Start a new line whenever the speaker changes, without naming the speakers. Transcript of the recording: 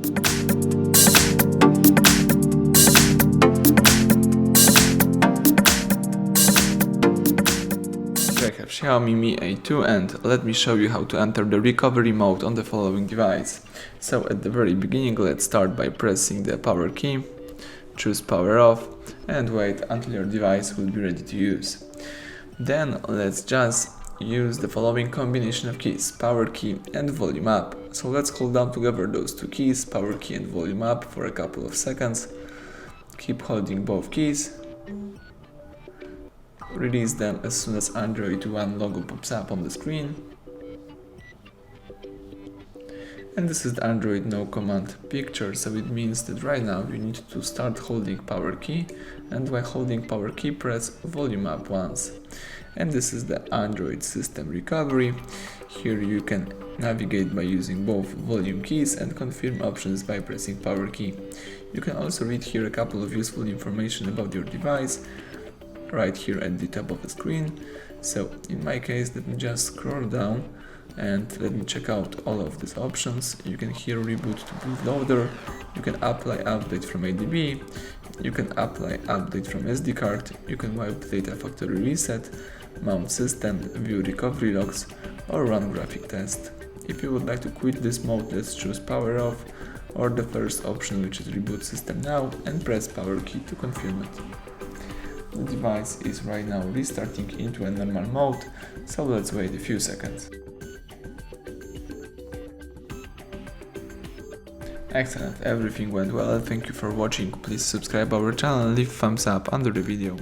I have Xiaomi Mi A2 and let me show you how to enter the recovery mode on the following device. So at the very beginning, let's start by pressing the power key, choose power off and wait until your device will be ready to use. Then let's just use the following combination of keys, power key and volume up. So let's hold down together those two keys, power key and volume up, for a couple of seconds. Keep holding both keys. Release them as soon as Android One logo pops up on the screen. And this is the Android no command picture, so it means that right now you need to start holding power key, and while holding power key press volume up once. And this is the Android system recovery. Here you can navigate by using both volume keys and confirm options by pressing power key. You can also read here a couple of useful information about your device right here at the top of the screen. So in my case, let me just scroll down and let me check out all of these options. You can here reboot to bootloader, you can apply update from ADB, you can apply update from SD card, you can wipe the data factory reset, mount system, view recovery logs, or run graphic test. If you would like to quit this mode, let's choose power off or the first option, which is Reboot System Now, and press power key to confirm it. The device is right now restarting into a normal mode, so let's wait a few seconds. Excellent, everything went well. Thank you for watching. Please subscribe our channel and leave thumbs up under the video.